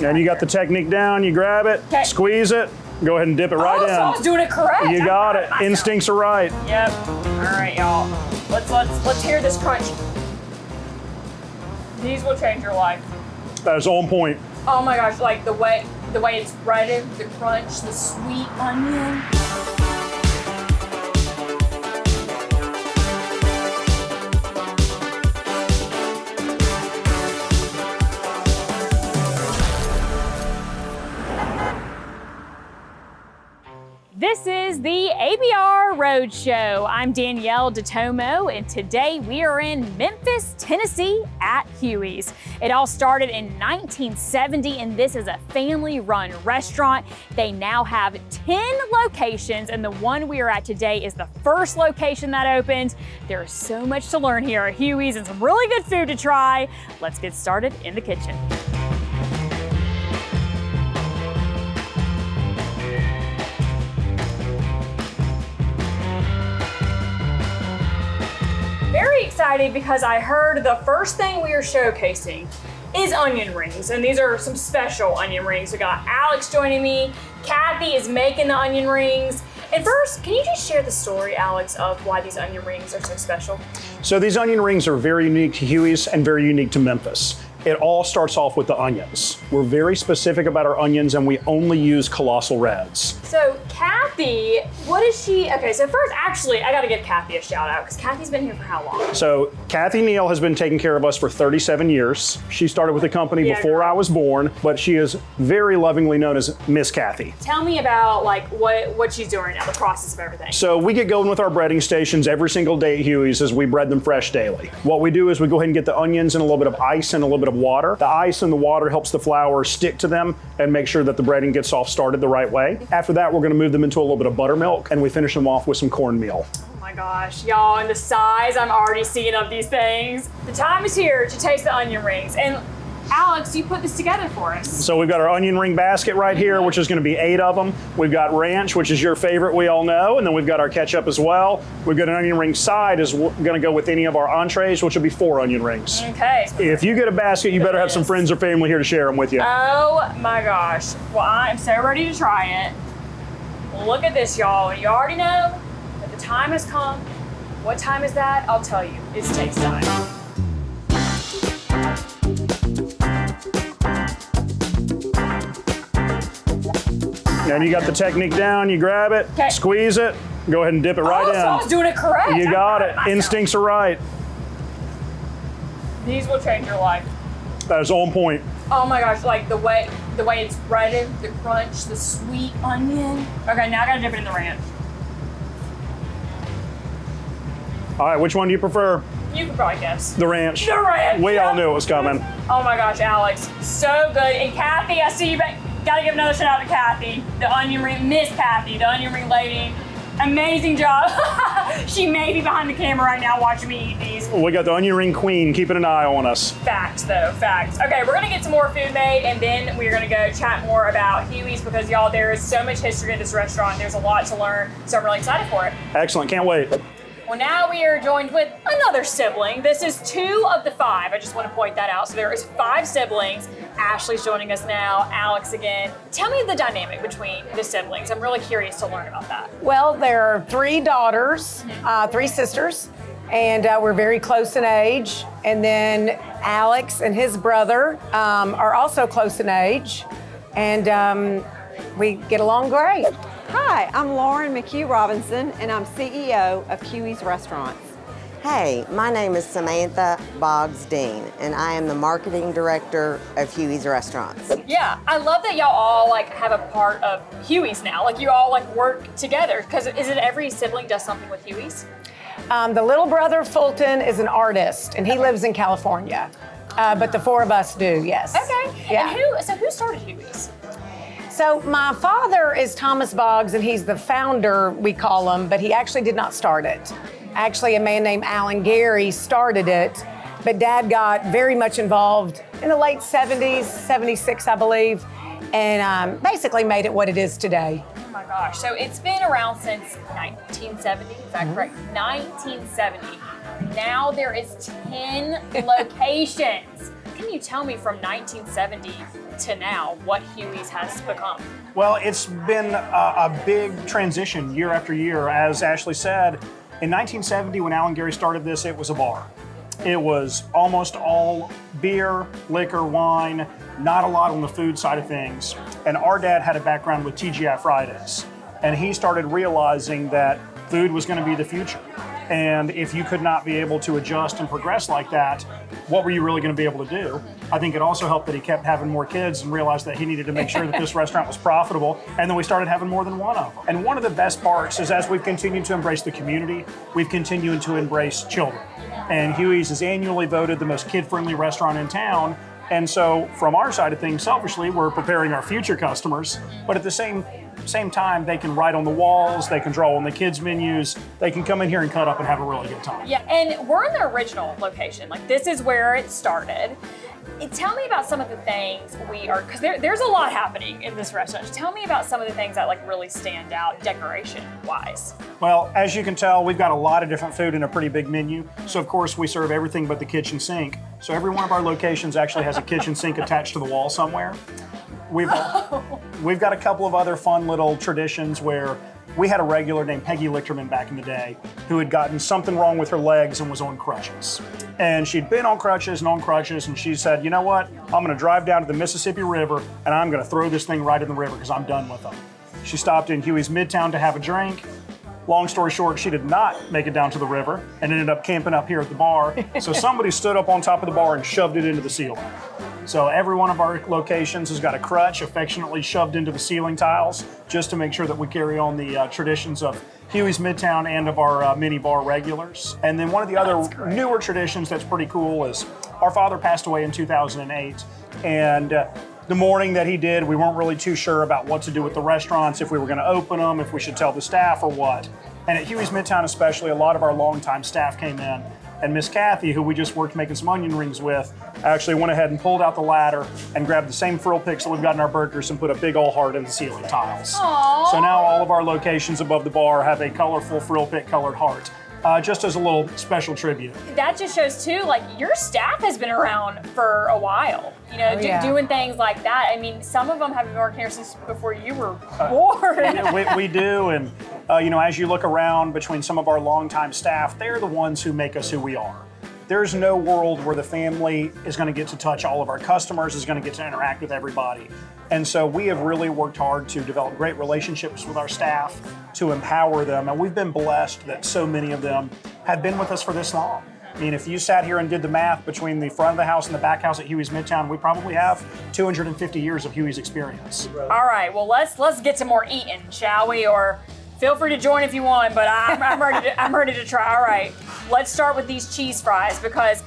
And you got the technique down, you grab it, squeeze it, go ahead and dip it right in. So I was doing it correct. You got it. Instincts are right. Yep. All right, y'all. Let's hear this crunch. These will change your life. That is on point. Oh my gosh, like the way it's breaded, the crunch, the sweet onion. This is the ABR Roadshow. I'm Danielle DeTomo, and today we are in Memphis, Tennessee at Huey's. It all started in 1970, and this is a family-run restaurant. They now have 10 locations, and the one we are at today is the first location that opened. There's so much to learn here at Huey's and some really good food to try. Let's get started in the kitchen. Very excited because I heard the first thing we are showcasing is onion rings, and these are some special onion rings. We got Alex joining me. Kathy is making the onion rings. And first, can you just share the story, Alex, of why these onion rings are so special? So these onion rings are very unique to Huey's and very unique to Memphis. It all starts off with the onions. We're very specific about our onions, and we only use colossal reds. So Kathy, what is she? Okay, so first, actually, I gotta give Kathy a shout out because Kathy's been here for how long? So Kathy Neal has been taking care of us for 37 years. She started with the company before I was born, but she is very lovingly known as Miss Kathy. Tell me about like what she's doing right now, the process of everything. So we get going with our breading stations every single day at Huey's as we bread them fresh daily. What we do is we go ahead and get the onions in a little bit of ice and a little bit of water. The ice and the water helps the flour stick to them and make sure that the breading gets off started the right way. After that, we're gonna move them into a little bit of buttermilk, and we finish them off with some cornmeal. Oh my gosh, y'all, and the size I'm already seeing of these things. The time is here to taste the onion rings. And Alex, you put this together for us. So we've got our onion ring basket right here, which is gonna be 8 of them. We've got ranch, which is your favorite, we all know, and then we've got our ketchup as well. We've got an onion ring side is gonna go with any of our entrees, which will be 4 onion rings. Okay. If you get a basket, you better have some friends or family here to share them with you. Oh my gosh. Well, I'm so ready to try it. Look at this, y'all. You already know that the time has come. What time is that? I'll tell you. It's taste time. And you got the technique down, you grab it, squeeze it, go ahead and dip it right in. So I was doing it correct. You got it. Instincts are right. These will change your life. That is on point. Oh my gosh, like the way it's breaded, the crunch, the sweet onion. Okay, now I gotta dip it in the ranch. All right, which one do you prefer? You could probably guess. The ranch. The ranch. We all knew it was coming. Oh my gosh, Alex, so good. And Kathy, I see you back. Gotta give another shout out to Kathy, the onion ring, Miss Kathy, the onion ring lady. Amazing job. She may be behind the camera right now watching me eat these. We got the onion ring queen keeping an eye on us. Facts though, facts. Okay, we're gonna get some more food made and then we're gonna go chat more about Huey's because y'all, there is so much history at this restaurant. There's a lot to learn, so I'm really excited for it. Excellent, can't wait. Well, now we are joined with another sibling. This is 2 of the 5. I just want to point that out. So there is 5 siblings. Ashley's joining us now, Alex again. Tell me the dynamic between the siblings. I'm really curious to learn about that. Well, there are 3 daughters, 3 sisters, and we're very close in age. And then Alex and his brother are also close in age, and we get along great. Hi, I'm Lauren McHugh Robinson, and I'm CEO of Huey's Restaurants. Hey, my name is Samantha Boggs Dean, and I am the marketing director of Huey's Restaurants. Yeah, I love that y'all all like have a part of Huey's now. Like you all like work together. Because is it every sibling does something with Huey's? The little brother Fulton is an artist, and he lives in California. But the 4 of us do, yes. Okay. Yeah. And who started Huey's? So my father is Thomas Boggs, and he's the founder, we call him, but he actually did not start it. Actually, a man named Alan Gary started it, but Dad got very much involved in the late 70s, 76, I believe, and basically made it what it is today. Oh my gosh, so it's been around since 1970, is that correct? 1970. Now there is 10 locations. Can you tell me from 1970 to now, what Huey's has become? Well, it's been a big transition year after year. As Ashley said, in 1970, when Alan Gary started this, it was a bar. It was almost all beer, liquor, wine, not a lot on the food side of things. And our dad had a background with TGI Fridays. And he started realizing that food was going to be the future. And if you could not be able to adjust and progress like that, what were you really going to be able to do? I think it also helped that he kept having more kids and realized that he needed to make sure that this restaurant was profitable. And then we started having more than one of them. And one of the best parts is as we've continued to embrace the community, we've continued to embrace children. And Huey's is annually voted the most kid-friendly restaurant in town. And so from our side of things, selfishly, we're preparing our future customers, but at the same time, they can write on the walls, they can draw on the kids' menus, they can come in here and cut up and have a really good time. Yeah, and we're in the original location. Like, this is where it started. Tell me about some of the things because there's a lot happening in this restaurant. Tell me about some of the things that like really stand out decoration-wise. Well, as you can tell, we've got a lot of different food in a pretty big menu. So of course we serve everything but the kitchen sink. So every one of our locations actually has a kitchen sink attached to the wall somewhere. We've got a couple of other fun little traditions where we had a regular named Peggy Lichterman back in the day who had gotten something wrong with her legs and was on crutches. And she'd been on crutches, and she said, you know what? I'm gonna drive down to the Mississippi River and I'm gonna throw this thing right in the river because I'm done with them. She stopped in Huey's Midtown to have a drink. Long story short, she did not make it down to the river and ended up camping up here at the bar. So somebody stood up on top of the bar and shoved it into the ceiling. So every one of our locations has got a crutch affectionately shoved into the ceiling tiles just to make sure that we carry on the traditions of Huey's Midtown and of our mini bar regulars. And then one of the other newer traditions that's pretty cool is our father passed away in 2008. And the morning that he did, we weren't really too sure about what to do with the restaurants, if we were going to open them, if we should tell the staff or what. And at Huey's Midtown especially, a lot of our longtime staff came in. And Miss Kathy, who we just worked making some onion rings with, actually went ahead and pulled out the ladder and grabbed the same frill picks that we've got in our burgers and put a big old heart in the ceiling tiles. Aww. So now all of our locations above the bar have a colorful frill pick colored heart. Just as a little special tribute. That just shows too, like your staff has been around for a while. You know, doing things like that. I mean, some of them have been working here since before you were born. We do, and as you look around between some of our longtime staff, they're the ones who make us who we are. There's no world where the family is going to get to touch all of our customers, is going to get to interact with everybody. And so we have really worked hard to develop great relationships with our staff, to empower them. And we've been blessed that so many of them have been with us for this long. I mean, if you sat here and did the math between the front of the house and the back house at Huey's Midtown, we probably have 250 years of Huey's experience. All right, well, let's get to more eating, shall we? Or feel free to join if you want, but I'm ready to try. All right, let's start with these cheese fries because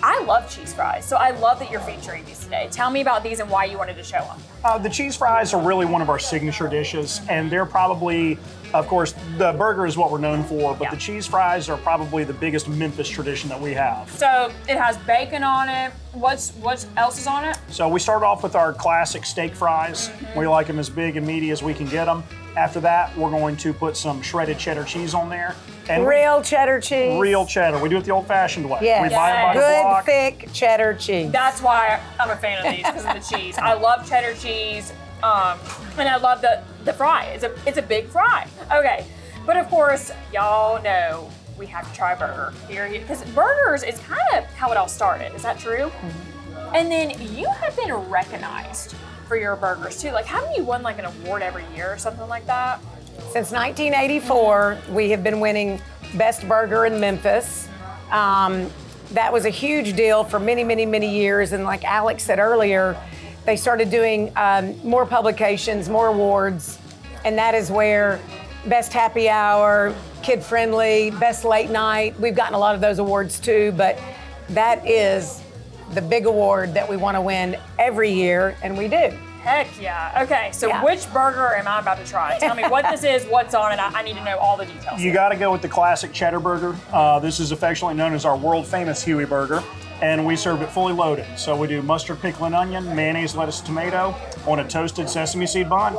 I love cheese fries. So I love that you're featuring these today. Tell me about these and why you wanted to show them. The cheese fries are really one of our signature dishes, and they're probably, of course, the burger is what we're known for, but the cheese fries are probably the biggest Memphis tradition that we have. So it has bacon on it. What else is on it? So we start off with our classic steak fries. We like them as big and meaty as we can get them. After that, we're going to put some shredded cheddar cheese on there. And Real cheddar cheese. Real cheddar. We do it the old-fashioned way. Yes. We buy it by the Good, block. thick cheddar cheese. That's why I'm a fan of these, because of the cheese. I love cheddar cheese, and I love the fry. It's a big fry. Okay, but of course, y'all know we have to try burger here, because burgers is kind of how it all started. Is that true? Mm-hmm. And then you have been recognized for your burgers too. Like, haven't you won like an award every year or something like that? Since 1984, we have been winning Best Burger in Memphis. That was a huge deal for many, many, many years. And like Alex said earlier, they started doing more publications, more awards. And that is where Best Happy Hour, Kid Friendly, Best Late Night, we've gotten a lot of those awards too, but that is the big award that we want to win every year, and we do. Heck yeah. Okay, so which burger am I about to try? Tell me what this is, what's on it. I need to know all the details. You got to go with the classic cheddar burger. This is affectionately known as our world famous Huey burger, and we serve it fully loaded. So we do mustard, pickle, and onion, mayonnaise, lettuce, tomato on a toasted sesame seed bun.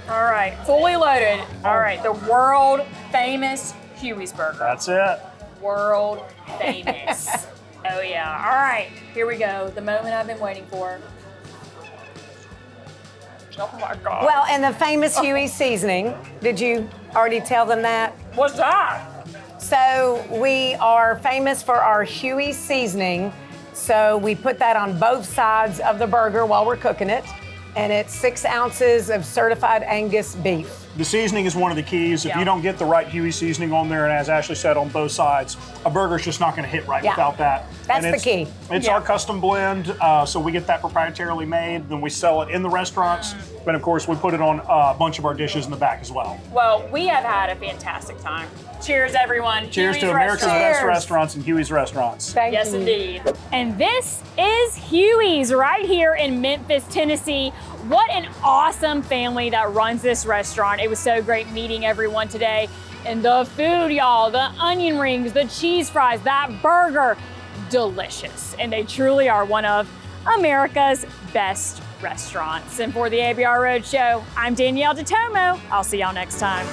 All right, fully loaded. All right, the world famous Huey's burger. That's it. World famous. Oh yeah. All right, here we go. The moment I've been waiting for. Oh my God. Well, and the famous Huey seasoning. Did you already tell them that? What's that? So we are famous for our Huey seasoning. So we put that on both sides of the burger while we're cooking it. And it's 6 ounces of certified Angus beef. The seasoning is one of the keys. If Yeah. you don't get the right Huey seasoning on there, and as Ashley said, on both sides, a burger's just not going to hit right Yeah. without that. That's And the key. It's Yeah. our custom blend, so we get that proprietarily made. Then we sell it in the restaurants. But of course, we put it on a bunch of our dishes in the back as well. Well, we have had a fantastic time. Cheers, everyone. Cheers Huey's to America's Restaurant. best Cheers. restaurants and Huey's Restaurants. Thank Yes, you. indeed. And this is Huey's right here in Memphis, Tennessee. What an awesome family that runs this restaurant. It was so great meeting everyone today. And the food, y'all, the onion rings, the cheese fries, that burger, delicious. And they truly are one of America's best restaurants. And for the ABR Roadshow, I'm Danielle DeTomo. I'll see y'all next time.